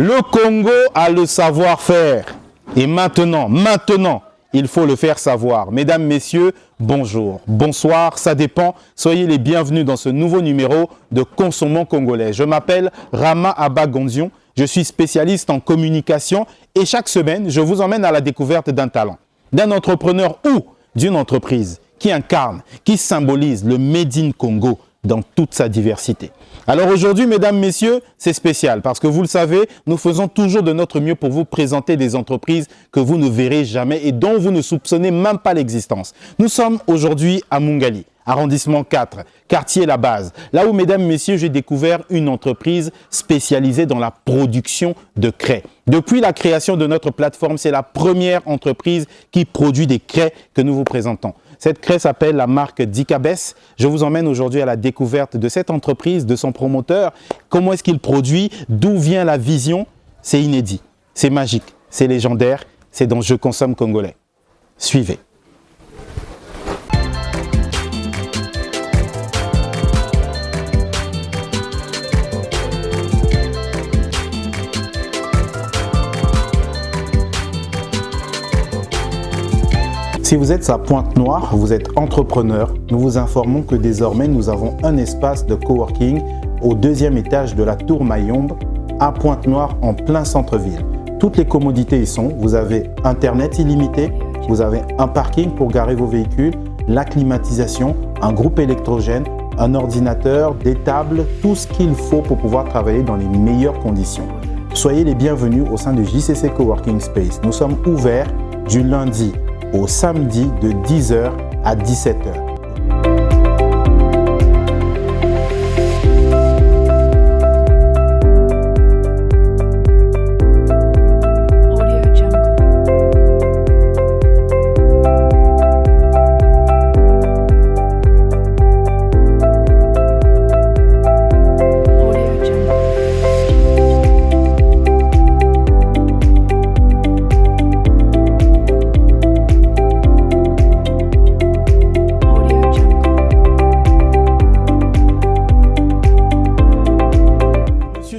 Le Congo a le savoir-faire. Et maintenant, il faut le faire savoir. Mesdames, messieurs, bonjour, bonsoir, ça dépend. Soyez les bienvenus dans ce nouveau numéro de Consommons Congolais. Je m'appelle Rama Abba Gondion. Je suis spécialiste en communication et chaque semaine, je vous emmène à la découverte d'un talent, d'un entrepreneur ou d'une entreprise qui incarne, qui symbolise le Made in Congo dans toute sa diversité. Alors aujourd'hui, mesdames, messieurs, c'est spécial parce que vous le savez, nous faisons toujours de notre mieux pour vous présenter des entreprises que vous ne verrez jamais et dont vous ne soupçonnez même pas l'existence. Nous sommes aujourd'hui à Mungali, arrondissement 4, quartier La Base, là où, mesdames, messieurs, j'ai découvert une entreprise spécialisée dans la production de craies. Depuis la création de notre plateforme, c'est la première entreprise qui produit des craies que nous vous présentons. Cette craie s'appelle la marque Dicabes. Je vous emmène aujourd'hui à la découverte de cette entreprise, de son promoteur. Comment est-ce qu'il produit? D'où vient la vision? C'est inédit, c'est magique, c'est légendaire. C'est dans Je consomme congolais. Suivez. Si vous êtes à Pointe-Noire, vous êtes entrepreneur, nous vous informons que désormais nous avons un espace de coworking au 2e étage de la Tour Mayombe à Pointe-Noire en plein centre-ville. Toutes les commodités y sont. Vous avez Internet illimité, vous avez un parking pour garer vos véhicules, la climatisation, un groupe électrogène, un ordinateur, des tables, tout ce qu'il faut pour pouvoir travailler dans les meilleures conditions. Soyez les bienvenus au sein de JCC Coworking Space. Nous sommes ouverts du lundi au samedi de 10h à 17h.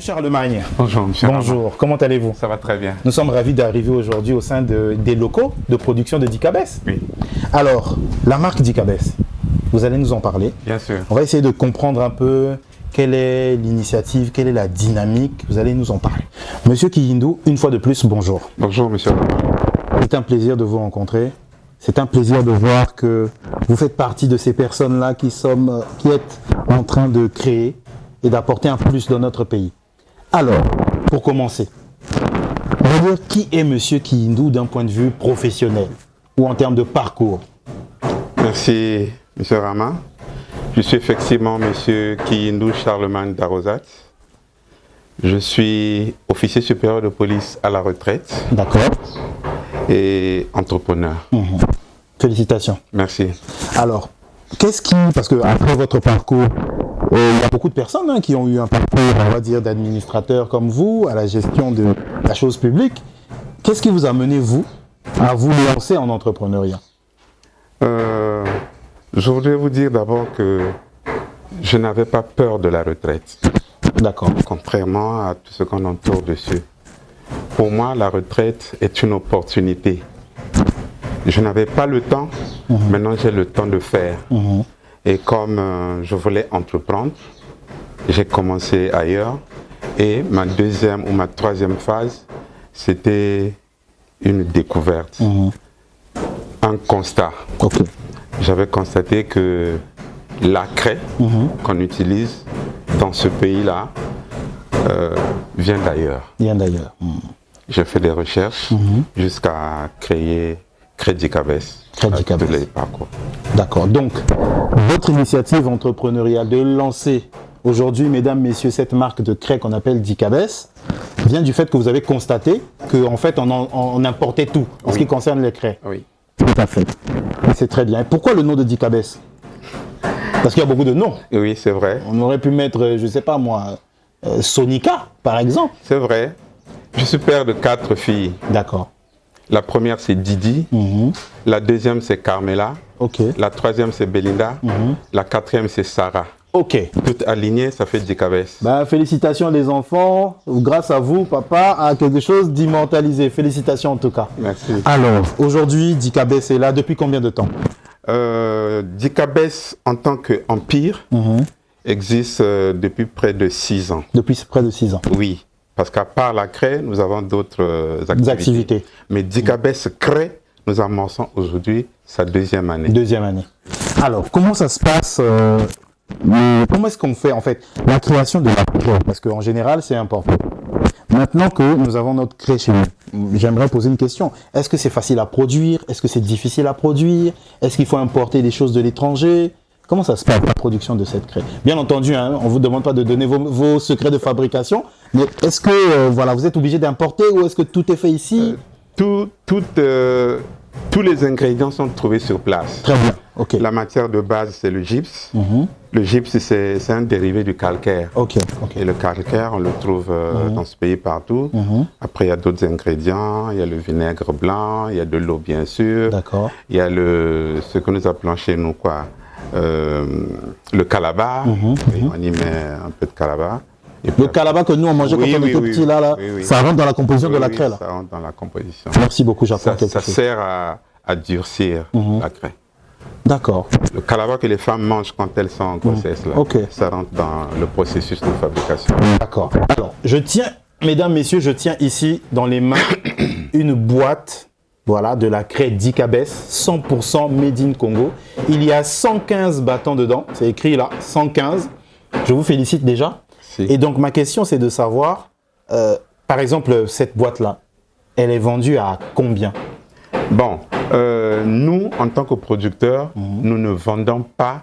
Charlemagne. Bonjour, monsieur. Bonjour, Rama. comment allez-vous? Ça va très bien. Nous sommes ravis d'arriver aujourd'hui au sein des locaux de production de Dicabes. Oui. Alors, la marque Dicabes, vous allez nous en parler. Bien sûr. On va essayer de comprendre un peu quelle est l'initiative, quelle est la dynamique. Vous allez nous en parler. Monsieur Kiyindou, une fois de plus, bonjour. Bonjour, monsieur. C'est un plaisir de vous rencontrer. C'est un plaisir de voir que vous faites partie de ces personnes-là qui êtes en train de créer et d'apporter un plus dans notre pays. Alors, pour commencer, on va dire qui est monsieur Kiyindou d'un point de vue professionnel ou en termes de parcours? Merci, monsieur Rama. Je suis effectivement monsieur Kiyindou Charlemagne Darosat. Je suis officier supérieur de police à la retraite. D'accord. Et entrepreneur. Félicitations. Merci. Alors, parce que après votre parcours, il y a beaucoup de personnes qui ont eu un parcours, on va dire, d'administrateur comme vous, à la gestion de la chose publique. Qu'est-ce qui vous a mené, vous, à vous lancer en entrepreneuriat? Je voudrais vous dire d'abord que je n'avais pas peur de la retraite. D'accord. Contrairement à tout ce qu'on entoure dessus. Pour moi, la retraite est une opportunité. Je n'avais pas le temps, maintenant j'ai le temps de faire. Et comme je voulais entreprendre, j'ai commencé ailleurs. Et ma deuxième ou ma troisième phase, c'était une découverte, un constat. Okay. J'avais constaté que la craie qu'on utilise dans ce pays-là vient d'ailleurs. J'ai fait des recherches jusqu'à créer Dicabes. Tous les parcours. D'accord. Donc, votre initiative entrepreneuriale de lancer aujourd'hui, mesdames, messieurs, cette marque de craie qu'on appelle Dicabes vient du fait que vous avez constaté qu'en fait, on importait tout en ce qui concerne les craies. Oui. Tout à fait. C'est très bien. Et pourquoi le nom de Dicabes? Parce qu'il y a beaucoup de noms. Oui, c'est vrai. On aurait pu mettre, je ne sais pas moi, Sonica, par exemple. C'est vrai. Je suis père de 4 filles. D'accord. La première, c'est Didi. La deuxième, c'est Carmela. Okay. La troisième, c'est Belinda. La quatrième, c'est Sarah. Ok. Tout aligné, ça fait Djikabes. Ben, félicitations les enfants. Grâce à vous, papa a quelque chose d'immortalisé. Félicitations en tout cas. Merci. Alors, aujourd'hui, Djikabes est là depuis combien de temps? Djikabes, en tant qu'empire, existe depuis près de 6 ans. Depuis près de 6 ans. Oui, parce qu'à part la craie, nous avons d'autres activités. Mais Djikabes crée, nous amorçons aujourd'hui sa 2e année. 2e année. Alors, comment ça se passe comment est-ce qu'on fait en fait la création de la craie? Parce qu'en général, c'est important. Maintenant que nous avons notre craie chez nous, j'aimerais poser une question. Est-ce que c'est facile à produire? Est-ce que c'est difficile à produire? Est-ce qu'il faut importer des choses de l'étranger? Comment ça se passe la production de cette craie? Bien entendu, hein, on ne vous demande pas de donner vos secrets de fabrication, mais est-ce que voilà, vous êtes obligé d'importer ou est-ce que tout est fait ici? Tous les ingrédients sont trouvés sur place. Très bien. Okay. La matière de base, c'est le gypse. Le gypse, c'est un dérivé du calcaire. Okay. Et le calcaire, on le trouve dans ce pays partout. Après, il y a d'autres ingrédients. Il y a le vinaigre blanc, il y a de l'eau, bien sûr. D'accord. Il y a ce que nous appelons chez nous, le calabar. On y met un peu de calabar. Le calabar que nous on mangeait quand on était petit, là, ça rentre dans la composition de la craie. Là. Ça rentre dans la composition. Merci beaucoup, j'apprends quelque chose. Ça sert à durcir la craie. D'accord. Le calabar que les femmes mangent quand elles sont en grossesse, ça rentre dans le processus de fabrication. D'accord. Alors, je tiens, mesdames, messieurs, je tiens ici dans les mains une boîte, voilà, de la craie Djikabes, 100% made in Congo. Il y a 115 bâtons dedans, c'est écrit là, 115. Je vous félicite déjà. Et donc, ma question, c'est de savoir, par exemple, cette boîte-là, elle est vendue à combien? Bon, nous, en tant que producteurs, nous ne vendons pas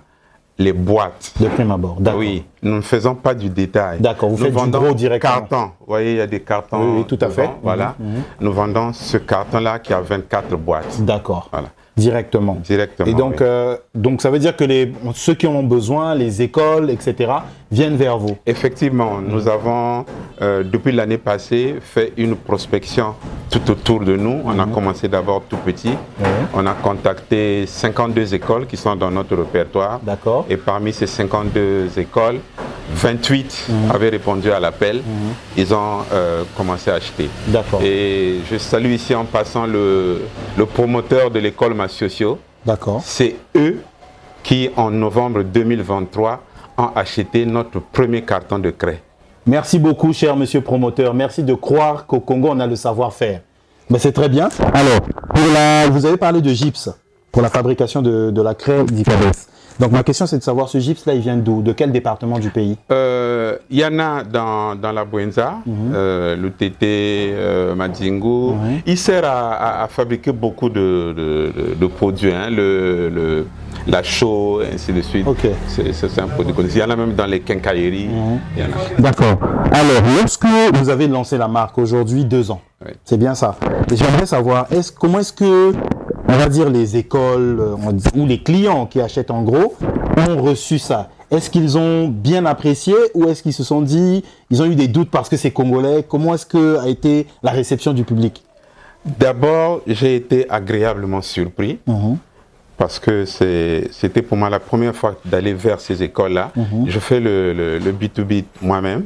les boîtes. De prime abord, d'accord. Oui, nous ne faisons pas du détail. D'accord, vous faites du gros directement. Carton. Vous voyez, il y a des cartons. Oui, tout à fait. Voilà. Nous vendons ce carton-là qui a 24 boîtes. D'accord. Voilà. Directement. Directement. Et donc, donc ça veut dire que ceux qui en ont besoin, les écoles, etc., viennent vers vous. Effectivement, nous avons, depuis l'année passée, fait une prospection tout autour de nous. On a commencé d'abord tout petit. On a contacté 52 écoles qui sont dans notre répertoire. D'accord. Et parmi ces 52 écoles, 28 avaient répondu à l'appel. Ils ont commencé à acheter. D'accord. Et je salue ici en passant le promoteur de l'école Massocio. D'accord. C'est eux qui, en novembre 2023, ont acheté notre premier carton de craie. Merci beaucoup, cher monsieur promoteur. Merci de croire qu'au Congo, on a le savoir-faire. Mais c'est très bien. Alors, vous avez parlé de gypse pour la fabrication de la craie Djikabes. Donc, ma question, c'est de savoir, ce gypse-là, il vient d'où? De quel département du pays? Il y en a dans la Bouenza, le Tété, Madingu. Il sert à fabriquer beaucoup de produits, hein, la chaux, ainsi de suite. Okay. C'est un produit connu. Il y en a même dans les quincailleries. D'accord. Alors, lorsque vous avez lancé la marque aujourd'hui, 2 ans, c'est bien ça. J'aimerais savoir, comment est-ce que, on va dire, les écoles ou les clients qui achètent en gros ont reçu ça? Est-ce qu'ils ont bien apprécié ou est-ce qu'ils se sont dit, ils ont eu des doutes parce que c'est congolais? Comment est-ce que a été la réception du public? D'abord, j'ai été agréablement surpris. Parce que c'était pour moi la première fois d'aller vers ces écoles-là. Je fais le B2B moi-même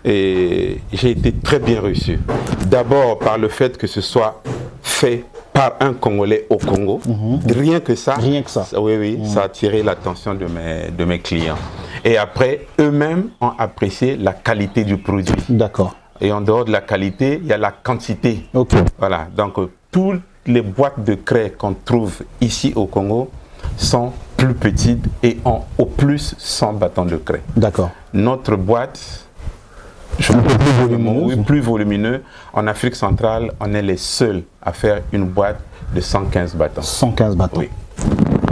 et j'ai été très bien reçu. D'abord par le fait que ce soit fait par un Congolais au Congo. Rien que ça. Rien que ça. Oui, ça a attiré l'attention de mes clients. Et après, eux-mêmes ont apprécié la qualité du produit. D'accord. Et en dehors de la qualité, il y a la quantité. Ok. Voilà, donc toutes les boîtes de craie qu'on trouve ici au Congo sont plus petites et ont au plus 100 bâtons de craie. D'accord. Notre boîte, plus volumineux. En Afrique centrale, on est les seuls à faire une boîte de 115 bâtons. 115 bâtons. Oui.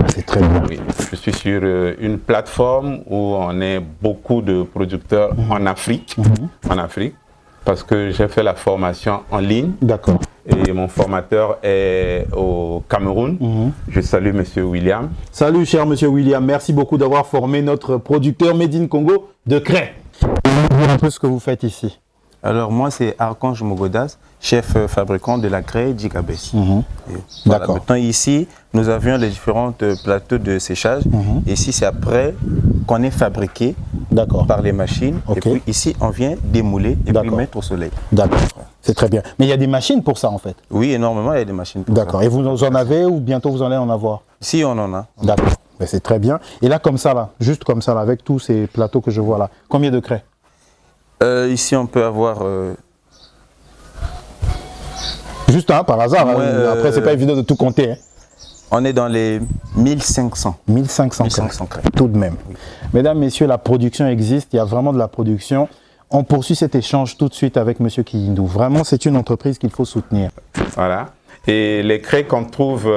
C'est très bien. Oui. Je suis sur une plateforme où on est beaucoup de producteurs en Afrique. En Afrique. Parce que j'ai fait la formation en ligne. D'accord. Et mon formateur est au Cameroun. Je salue Monsieur William. Salut cher Monsieur William, merci beaucoup d'avoir formé notre producteur Made in Congo de craie. Vous dire un peu ce que vous faites ici. Alors moi, c'est Archange Mogodas, chef fabricant de la craie Dikabès. Voilà. D'accord. Maintenant ici, nous avions les différents plateaux de séchage. Ici, c'est après qu'on est fabriqué par les machines. Ok. Et puis ici, on vient démouler et puis mettre au soleil. D'accord, c'est très bien. Mais il y a des machines pour ça en fait? Oui, énormément, il y a des machines pour ça. D'accord. Et vous en avez ou bientôt vous allez en avoir? Si, on en a. D'accord, ben, c'est très bien. Et là, comme ça, là, juste comme ça, là, avec tous ces plateaux que je vois là, combien de craies? Ici, on peut avoir... Juste par hasard, Ouais, hein. Après, c'est pas évident de tout compter. Hein. On est dans les 1500. 1500 craies, tout de même. Mesdames, messieurs, la production existe, il y a vraiment de la production. On poursuit cet échange tout de suite avec M. Kiyindou. Vraiment, c'est une entreprise qu'il faut soutenir. Voilà. Et les craies qu'on trouve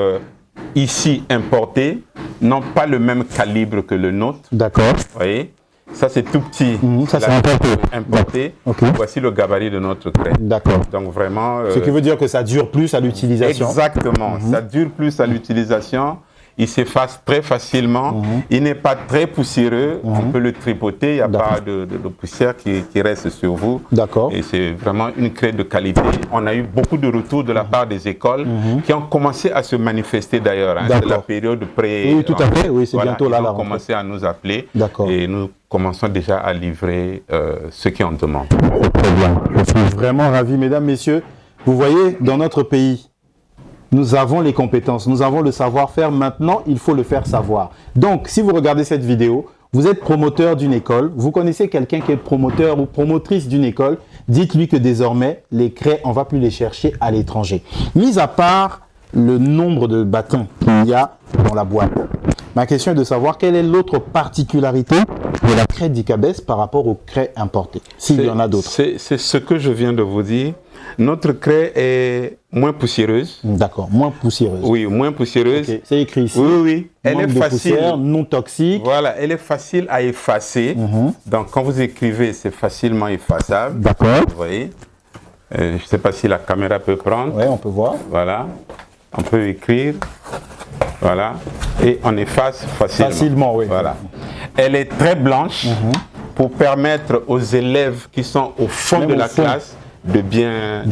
ici importées n'ont pas le même calibre que le nôtre. D'accord. Vous voyez? Ça, c'est tout petit. Ça, c'est importé. Importé. Okay. Voici le gabarit de notre craie. D'accord. Donc, vraiment... Ce qui veut dire que ça dure plus à l'utilisation. Exactement. Ça dure plus à l'utilisation. Il s'efface très facilement. Il n'est pas très poussiéreux. On peut le tripoter. Il n'y a pas de poussière qui reste sur vous. D'accord. Et c'est vraiment une craie de qualité. On a eu beaucoup de retours de la part des écoles qui ont commencé à se manifester d'ailleurs. Hein. C'est la période pré... Oui, tout à fait. Oui, c'est bientôt là. Ils ont commencé à nous appeler. D'accord. Et nous commençons déjà à livrer ce qui en demande. Très bien. Je suis vraiment ravi, mesdames, messieurs. Vous voyez, dans notre pays, nous avons les compétences, nous avons le savoir-faire. Maintenant, il faut le faire savoir. Donc, si vous regardez cette vidéo, vous êtes promoteur d'une école, vous connaissez quelqu'un qui est promoteur ou promotrice d'une école, dites-lui que désormais, les craies, on ne va plus les chercher à l'étranger. Mis à part le nombre de bâtons qu'il y a dans la boîte, ma question est de savoir quelle est l'autre particularité de la craie Dikabès par rapport aux craies importées, s'il y en a d'autres. C'est ce que je viens de vous dire. Notre craie est moins poussiéreuse. D'accord, moins poussiéreuse. Oui, moins poussiéreuse. Okay. C'est écrit ici. Oui, oui. Elle est facile. Poussière, non toxique. Voilà, elle est facile à effacer. Donc, quand vous écrivez, c'est facilement effaçable. D'accord. Vous voyez. Je ne sais pas si la caméra peut prendre. Oui, on peut voir. Voilà. On peut écrire. Voilà. Et on efface facilement. Facilement, oui. Voilà. Elle est très blanche pour permettre aux élèves qui sont au fond de la classe de bien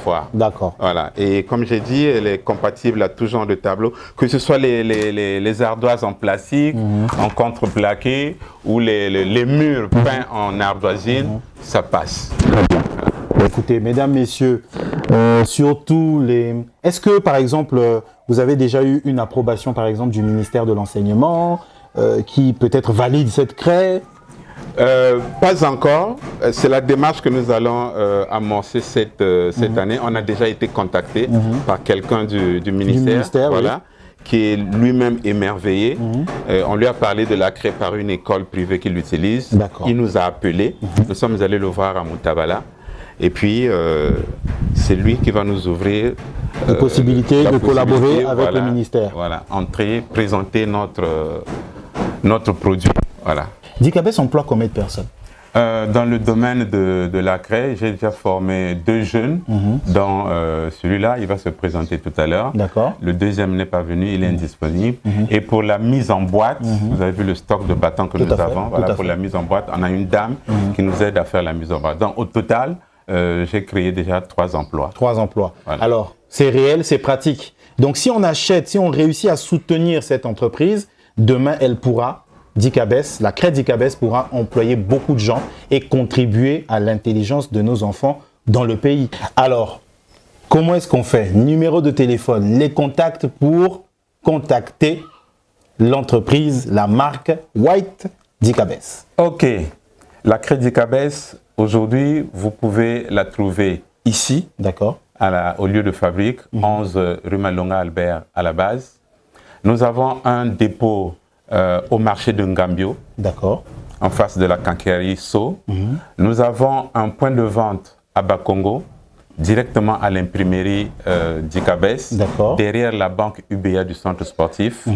voir. D'accord. Voilà. Et comme j'ai dit, elle est compatible à tout genre de tableau, que ce soit les ardoises en plastique, en contreplaqué ou les murs peints en ardoisine, ça passe. Très bien. Écoutez, mesdames, messieurs, surtout est-ce que, par exemple, vous avez déjà eu une approbation, par exemple, du ministère de l'Enseignement qui peut-être valide cette craie? Pas encore. C'est la démarche que nous allons amorcer cette année. On a déjà été contacté par quelqu'un du ministère, voilà, qui est lui-même émerveillé. On lui a parlé de la craie par une école privée qui l'utilise. Il nous a appelés. Nous sommes allés le voir à Moutabala. Et puis, c'est lui qui va nous ouvrir la possibilité de collaborer avec le ministère. Voilà, entrer, présenter notre produit. Voilà. Dikabès emploie combien de personnes? Dans le domaine de la craie, j'ai déjà formé 2 jeunes, dont celui-là, il va se présenter tout à l'heure. D'accord. Le deuxième n'est pas venu, il est indisponible. Et pour la mise en boîte, vous avez vu le stock de bâtons que nous avons. Voilà, pour la mise en boîte, on a une dame qui nous aide à faire la mise en boîte. Donc au total, j'ai créé déjà 3 emplois. 3 emplois. Voilà. Alors, c'est réel, c'est pratique. Donc si on achète, si on réussit à soutenir cette entreprise, demain, elle pourra... Dikabès, la craie Dikabès pourra employer beaucoup de gens et contribuer à l'intelligence de nos enfants dans le pays. Alors, comment est-ce qu'on fait? Numéro de téléphone, les contacts pour contacter l'entreprise, la marque White Dikabès. Ok, la craie Dikabès, aujourd'hui, vous pouvez la trouver ici, d'accord, au lieu de fabrique, 11 rue Malonga Albert à la base. Nous avons un dépôt au marché de Ngambio, d'accord, en face de la quincaillerie So. Nous avons un point de vente à Bakongo, directement à l'imprimerie Dikabès, derrière la banque UBA du centre sportif.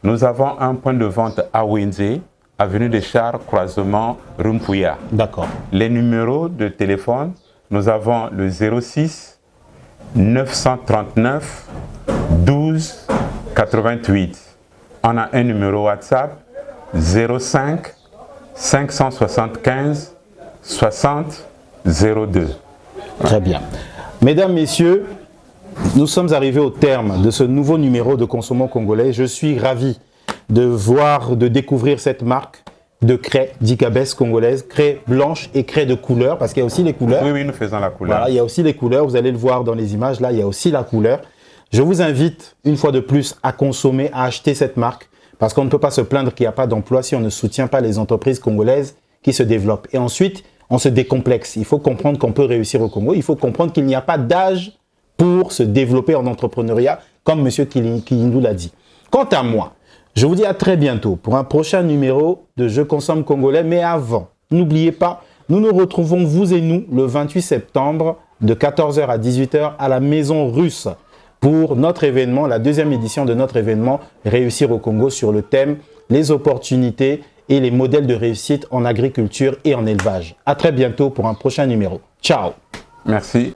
Nous avons un point de vente à Wenze, avenue des Chars, croisement Rumpouya. D'accord. Les numéros de téléphone, nous avons le 06 939 12 88. On a un numéro WhatsApp 05 575 60 02. Très bien. Mesdames, messieurs, nous sommes arrivés au terme de ce nouveau numéro de Consommons Congolais. Je suis ravi de découvrir cette marque de craie d'Icabès congolaise, craie blanche et craie de couleur, parce qu'il y a aussi les couleurs. Oui, nous faisons la couleur. Voilà, il y a aussi les couleurs, vous allez le voir dans les images, là, il y a aussi la couleur. Je vous invite, une fois de plus, à consommer, à acheter cette marque, parce qu'on ne peut pas se plaindre qu'il n'y a pas d'emploi si on ne soutient pas les entreprises congolaises qui se développent. Et ensuite, on se décomplexe. Il faut comprendre qu'on peut réussir au Congo. Il faut comprendre qu'il n'y a pas d'âge pour se développer en entrepreneuriat, comme M. Kilindou l'a dit. Quant à moi, je vous dis à très bientôt pour un prochain numéro de Je consomme congolais. Mais avant, n'oubliez pas, nous nous retrouvons, vous et nous, le 28 septembre de 14h à 18h à la Maison Russe pour notre événement, la deuxième édition de notre événement Réussir au Congo sur le thème les opportunités et les modèles de réussite en agriculture et en élevage. À très bientôt pour un prochain numéro. Ciao. Merci.